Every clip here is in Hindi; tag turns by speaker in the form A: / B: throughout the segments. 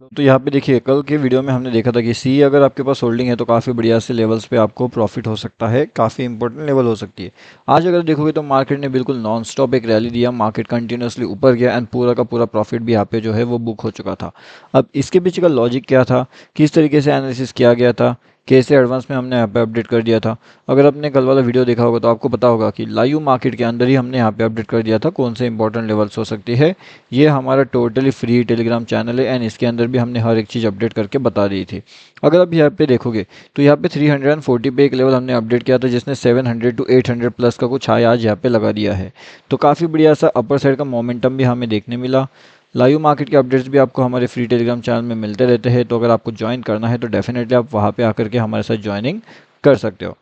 A: तो यहाँ पे देखिए कल के वीडियो में हमने देखा था कि सी अगर आपके पास होल्डिंग है तो काफ़ी बढ़िया से लेवल्स पे आपको प्रॉफिट हो सकता है, काफ़ी इंपॉर्टेंट लेवल हो सकती है। आज अगर देखोगे तो मार्केट ने बिल्कुल नॉन स्टॉप एक रैली दिया, मार्केट कंटिन्यूसली ऊपर गया एंड पूरा का पूरा प्रॉफिट भी यहाँ पे जो है वो बुक हो चुका था। अब इसके पीछे का लॉजिक क्या था, किस तरीके से एनालिसिस किया गया था, कैसे एडवांस में हमने यहाँ पे अपडेट कर दिया था। अगर आपने कल वाला वीडियो देखा होगा तो आपको पता होगा कि लाइव मार्केट के अंदर ही हमने यहाँ पे अपडेट कर दिया था कौन से इंपॉर्टेंट लेवल्स हो सकती है। ये हमारा टोटली फ्री टेलीग्राम चैनल है एंड इसके अंदर भी हमने हर एक चीज़ अपडेट करके बता दी थी। अगर आप यहाँ पे देखोगे तो यहाँ पे 340 पे एक लेवल हमने अपडेट किया था जिसने 700 टू 800 प्लस का कुछ हाई आज यहाँ पे लगा दिया है। तो काफ़ी बढ़िया सा अपर साइड का मोमेंटम भी हमें देखने मिला। लाइव मार्केट के अपडेट्स भी आपको हमारे फ्री टेलीग्राम चैनल में मिलते रहते हैं, तो अगर आपको ज्वाइन करना है तो डेफिनेटली आप वहाँ पे आकर के हमारे साथ ज्वाइनिंग कर सकते हो।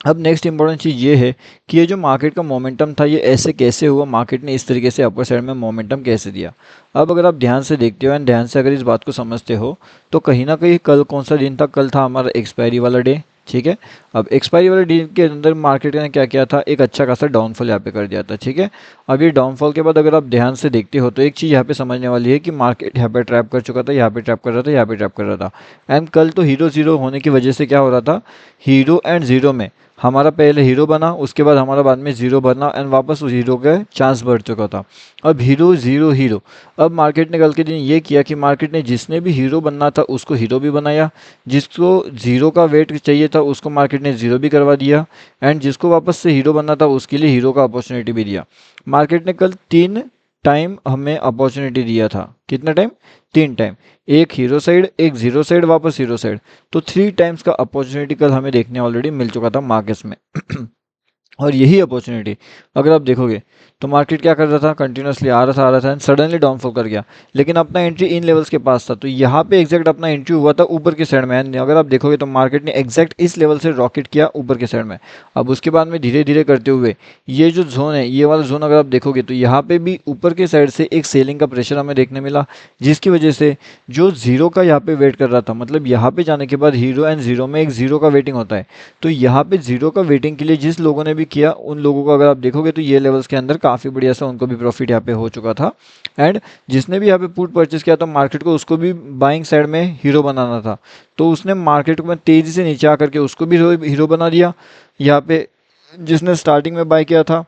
A: अब नेक्स्ट इंपॉर्टेंट चीज़ ये है कि ये जो मार्केट का मोमेंटम था ये ऐसे कैसे हुआ, मार्केट ने इस तरीके से अपर साइड में मोमेंटम कैसे दिया। अब अगर आप ध्यान से देखते हो एंड ध्यान से अगर इस बात को समझते हो तो कहीं ना कहीं कल कौन सा दिन था, कल था हमारा एक्सपायरी वाला डे। ठीक है, अब एक्सपायरी वाले डे के अंदर मार्केट ने क्या किया था, एक अच्छा खासा डाउनफॉल यहाँ पे कर दिया था। ठीक है, अब ये डाउनफॉल के बाद अगर आप ध्यान से देखते हो तो एक चीज़ यहाँ पे समझने वाली है कि मार्केट यहाँ पे ट्रैप कर चुका था, यहाँ पे ट्रैप कर रहा था, यहाँ पे ट्रैप कर रहा था। एंड कल तो हीरो जीरो होने की वजह से क्या हो रहा था, हीरो एंड जीरो में हमारा पहले हीरो बना, उसके बाद हमारा बाद में जीरो बना एंड वापस उस हीरो का चांस बढ़ चुका था। अब हीरो जीरो हीरो, अब मार्केट ने कल के दिन ये किया कि मार्केट ने जिसने भी हीरो बनना था उसको हीरो भी बनाया, जिसको जीरो का वेट चाहिए था उसको मार्केट ने जीरो भी करवा दिया एंड जिसको वापस से हीरो बनना था उसके लिए हीरो का अपॉर्चुनिटी भी दिया। मार्केट ने कल 3 टाइम हमें अपॉर्चुनिटी दिया था। कितना टाइम? 3 टाइम। एक हीरो साइड, एक जीरो साइड, वापस हीरो साइड। तो 3 टाइम्स का अपॉर्चुनिटी कल हमें देखने ऑलरेडी मिल चुका था मार्केट्स में। और यही अपॉर्चुनिटी अगर आप देखोगे तो मार्केट क्या कर रहा था, कंटिन्यूसली आ रहा था आ रहा था एंड सडनली डाउनफॉल कर गया, लेकिन अपना एंट्री इन लेवल्स के पास था। तो यहाँ पे एग्जैक्ट अपना एंट्री हुआ था ऊपर के साइड में एंड अगर आप देखोगे तो मार्केट ने एग्जैक्ट इस लेवल से रॉकेट किया ऊपर के साइड में। अब उसके बाद में धीरे धीरे करते हुए ये जो जोन है, ये वाला जोन अगर आप देखोगे तो यहाँ पे भी ऊपर के साइड से एक सेलिंग का प्रेशर हमें देखने मिला, जिसकी वजह से जो जीरो का यहाँ पे वेट कर रहा था, मतलब यहाँ पे जाने के बाद हीरो एंड जीरो में एक जीरो का वेटिंग होता है। तो यहाँ पे जीरो का वेटिंग के लिए जिस लोगों ने भी किया उन लोगों को अगर आप देखोगे तो ये लेवल्स के अंदर काफ़ी बढ़िया सा उनको भी प्रॉफिट यहाँ पे हो चुका था। एंड जिसने भी यहाँ पे पुट परचेस किया था मार्केट को, उसको भी बाइंग साइड में हीरो बनाना था, तो उसने मार्केट में तेज़ी से नीचे आकर के उसको भी हीरो बना दिया। यहाँ पे जिसने स्टार्टिंग में बाय किया था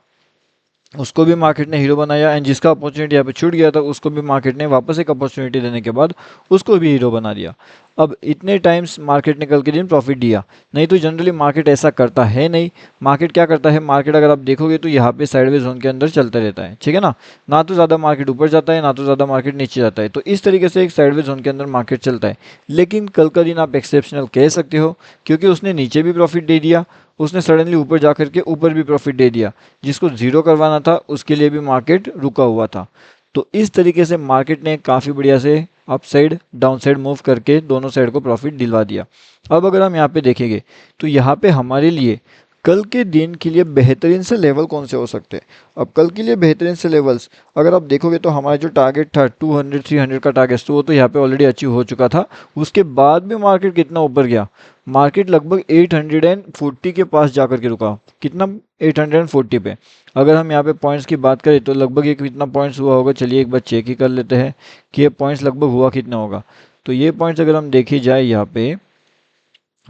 A: उसको भी मार्केट ने हीरो बनाया एंड जिसका अपॉर्चुनिटी यहाँ पे छूट गया था उसको भी मार्केट ने वापस एक अपॉर्चुनिटी देने के बाद उसको भी हीरो बना दिया। अब इतने टाइम्स मार्केट ने कल के दिन प्रॉफिट दिया, नहीं तो जनरली मार्केट ऐसा करता है नहीं। मार्केट क्या करता है, मार्केट अगर आप देखोगे तो यहाँ पे साइडवेज जोन के अंदर चलता रहता है। ठीक है ना, ना तो ज़्यादा मार्केट ऊपर जाता है ना तो ज़्यादा मार्केट नीचे जाता है, तो इस तरीके से एक साइडवेज जोन के अंदर मार्केट चलता है। लेकिन कल का दिन आप एक्सेप्शनल कह सकते हो क्योंकि उसने नीचे भी प्रॉफिट दे दिया, उसने सडनली ऊपर जा करके ऊपर भी प्रॉफिट दे दिया, जिसको जीरो करवाना था उसके लिए भी मार्केट रुका हुआ था। तो इस तरीके से मार्केट ने काफ़ी बढ़िया से up side down side move करके दोनों साइड को प्रॉफिट दिलवा दिया। अब अगर हम यहाँ पे देखेंगे तो यहाँ पे हमारे लिए कल के दिन के लिए बेहतरीन से लेवल कौन से हो सकते हैं। अब कल के लिए बेहतरीन से लेवल्स अगर आप देखोगे तो हमारा जो टारगेट था 200 300 का टारगेट, तो वो तो यहाँ पे ऑलरेडी अचीव हो चुका था। उसके बाद भी मार्केट कितना ऊपर गया, मार्केट लगभग 840 के पास जाकर के रुका। कितना? 840 पे। अगर हम यहाँ पे पॉइंट्स की बात करें तो लगभग ये कितना पॉइंट्स हुआ होगा, चलिए एक बार चेक ही कर लेते हैं कि ये पॉइंट्स लगभग हुआ कितना होगा। तो ये पॉइंट्स अगर हम देखी जाए यहाँ पे,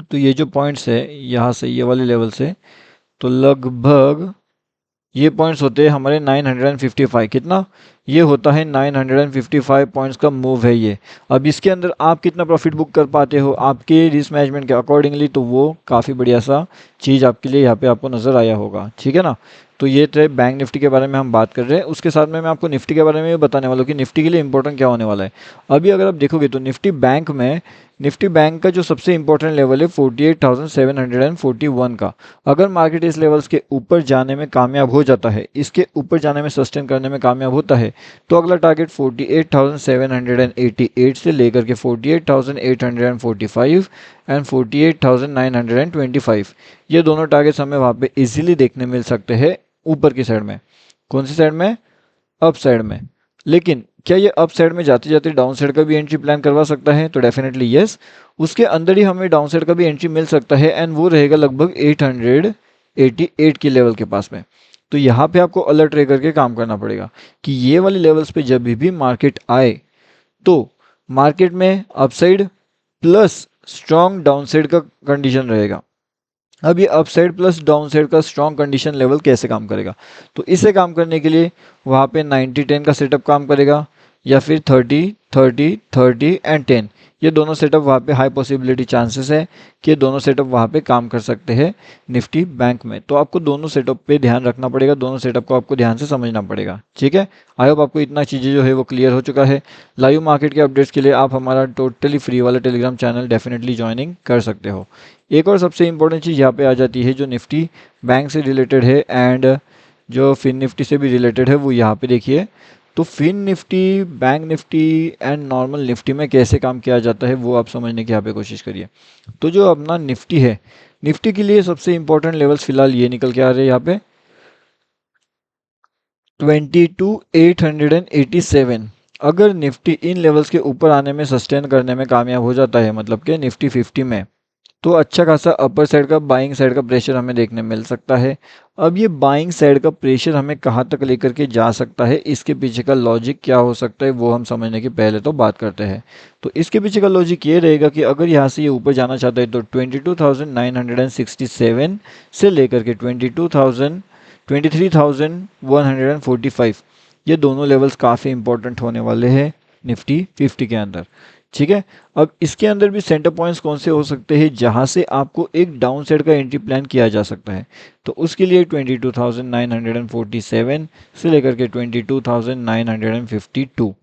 A: तो ये जो पॉइंट्स है यहाँ से ये वाले लेवल से, तो लगभग ये पॉइंट्स होते हैं हमारे 955। कितना? ये होता है 955 पॉइंट्स का मूव है ये। अब इसके अंदर आप कितना प्रॉफिट बुक कर पाते हो आपके रिस्क मैनेजमेंट के अकॉर्डिंगली, तो वो काफ़ी बढ़िया सा चीज़ आपके लिए यहाँ पे आपको नज़र आया होगा। ठीक है ना, तो ये थे बैंक निफ्टी के बारे में हम बात कर रहे हैं। उसके साथ में मैं आपको निफ्टी के बारे में भी बताने वाला हूँ कि निफ्टी के लिए इंपॉर्टेंट क्या होने वाला है। अभी अगर आप देखोगे तो निफ्टी बैंक का जो सबसे इंपॉर्टेंट लेवल है 48,741 का, अगर मार्केट इस लेवल्स के ऊपर जाने में कामयाब हो जाता है, इसके ऊपर जाने में सस्टेन करने में कामयाब होता है, तो अगला टारगेट 48,788 से लेकर के 48,845 एंड 48,925, ये दोनों टारगेट्स हमें वहाँ पे इजीली देखने मिल सकते हैं ऊपर की साइड में। कौन सी साइड में? अप साइड में। लेकिन क्या ये अप साइड में जाते जाते डाउन साइड का भी एंट्री प्लान करवा सकता है? तो डेफिनेटली यस, उसके अंदर ही हमें डाउन साइड का भी एंट्री मिल सकता है एंड वो रहेगा लगभग 888 के लेवल के पास में। तो यहाँ पे आपको अलर्ट रह करके काम करना पड़ेगा कि ये वाले लेवल्स पे जब भी मार्केट आए तो मार्केट में अपसाइड प्लस स्ट्रॉन्ग डाउनसाइड का कंडीशन रहेगा। अब ये अपसाइड प्लस डाउनसाइड का स्ट्रॉन्ग कंडीशन लेवल कैसे काम करेगा, तो इसे काम करने के लिए वहाँ पे 90-10 का सेटअप काम करेगा, या फिर 30-30-30 एंड 10, ये दोनों सेटअप वहाँ पे हाई पॉसिबिलिटी चांसेस है कि दोनों सेटअप वहाँ पे काम कर सकते हैं निफ्टी बैंक में। तो आपको दोनों सेटअप पे ध्यान रखना पड़ेगा, दोनों सेटअप को आपको ध्यान से समझना पड़ेगा, ठीक है। आई होप आपको इतना चीज़ें जो है वो क्लियर हो चुका है। लाइव मार्केट के अपडेट्स के लिए आप हमारा टोटली फ्री वाला टेलीग्राम चैनल डेफिनेटली ज्वाइनिंग कर सकते हो। एक और सबसे इंपॉर्टेंट चीज़ यहाँ पे आ जाती है जो निफ्टी बैंक से रिलेटेड है एंड जो फिन निफ्टी से भी रिलेटेड है, वो यहाँ पे देखिए। तो Fin Nifty, bank Nifty and normal Nifty में कैसे काम किया जाता है वो आप समझने की यहाँ पे कोशिश करिए। तो जो अपना निफ्टी है, निफ्टी के लिए सबसे इंपॉर्टेंट लेवल्स फिलहाल ये निकल के आ रहे हैं यहाँ पे 22,887। अगर निफ्टी इन लेवल्स के ऊपर आने में सस्टेन करने में कामयाब हो जाता है, मतलब कि निफ्टी 50 में, तो अच्छा खासा अपर साइड का बाइंग साइड का प्रेशर हमें देखने मिल सकता है। अब ये बाइंग साइड का प्रेशर हमें कहाँ तक लेकर के जा सकता है, इसके पीछे का लॉजिक क्या हो सकता है वो हम समझने की पहले तो बात करते हैं। तो इसके पीछे का लॉजिक ये रहेगा कि अगर यहाँ से ये ऊपर जाना चाहता है तो 22,967 से लेकर के 23,145, ये दोनों लेवल्स काफ़ी इंपॉर्टेंट होने वाले हैं निफ्टी 50 के अंदर, ठीक है। अब इसके अंदर भी सेंटर पॉइंट्स कौन से हो सकते हैं जहां से आपको एक डाउन साइड का एंट्री प्लान किया जा सकता है, तो उसके लिए 22,947 से लेकर के 22,952,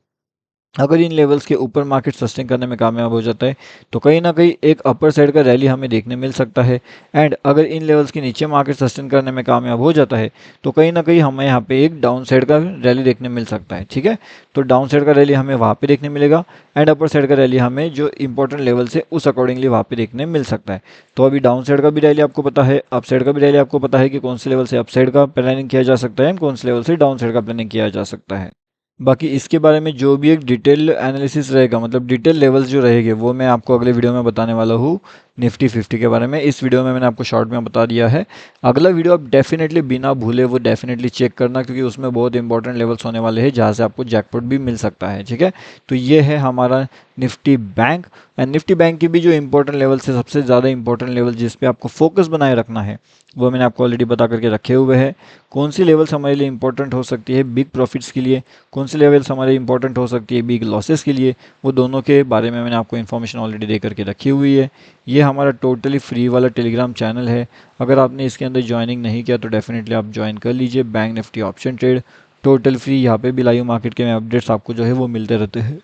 A: अगर इन लेवल्स के ऊपर मार्केट सस्टेन करने में कामयाब हो जाता है तो कहीं ना कहीं एक अपर साइड का रैली हमें देखने मिल सकता है। एंड अगर इन लेवल्स के नीचे मार्केट सस्टेन करने में कामयाब हो जाता है तो कहीं ना कहीं हमें यहाँ पे एक डाउन साइड का रैली देखने मिल सकता है, ठीक है। तो डाउन साइड का रैली हमें वहाँ पे देखने मिलेगा एंड अपर साइड का रैली हमें जो इंपॉर्टेंट लेवल्स है उस अकॉर्डिंगली वहाँ पे देखने मिल सकता है। तो अभी डाउन साइड का भी रैली आपको पता है, अप साइड का भी रैली आपको पता है कि कौन से लेवल से अप साइड का प्लानिंग किया जा सकता है, कौन से लेवल से डाउन साइड का प्लानिंग किया जा सकता है। बाकी इसके बारे में जो भी एक डिटेल एनालिसिस रहेगा, मतलब डिटेल लेवल्स जो रहेंगे, वो मैं आपको अगले वीडियो में बताने वाला हूँ निफ्टी 50 के बारे में। इस वीडियो में मैंने आपको शॉर्ट में बता दिया है। अगला वीडियो आप डेफिनेटली बिना भूले वो डेफिनेटली चेक करना, क्योंकि उसमें बहुत इंपॉर्टेंट लेवल्स होने वाले हैं जहाँ से आपको जैकपॉट भी मिल सकता है, ठीक है। तो ये है हमारा Nifty bank and Nifty bank की भी जो इंपॉर्टेंट लेवल से सबसे ज़्यादा इंपॉर्टेंट लेवल जिस पे आपको फोकस बनाए रखना है वो मैंने आपको ऑलरेडी बता करके रखे हुए हैं। कौन सी लेवल्स हमारे लिए इंपॉर्टेंट हो सकती है बिग प्रॉफिट्स के लिए, कौन सी लेवल्स हमारे इंपॉर्टेंट हो सकती है बिग लॉसेस के लिए, वो दोनों के बारे में मैंने आपको इन्फॉर्मेशन ऑलरेडी दे करके रखी हुई है। ये हमारा टोटली फ्री वाला टेलीग्राम चैनल है, अगर आपने इसके अंदर ज्वाइनिंग नहीं किया तो डेफिनेटली आप ज्वाइन कर लीजिए। Bank Nifty option trade total free, यहाँ पे भी लाइव मार्केट के अपडेट्स आपको जो है वो मिलते रहते हैं।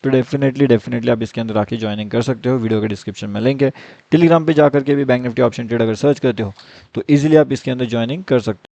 A: तो डेफिनेटली आप इसके अंदर आके ज्वाइनिंग कर सकते हो, वीडियो के डिस्क्रिप्शन में लिंक है। टेलीग्राम पे जा करके भी बैंक निफ्टी ऑप्शन ट्रेड अगर सर्च करते हो तो इजीली आप इसके अंदर ज्वाइनिंग कर सकते हो।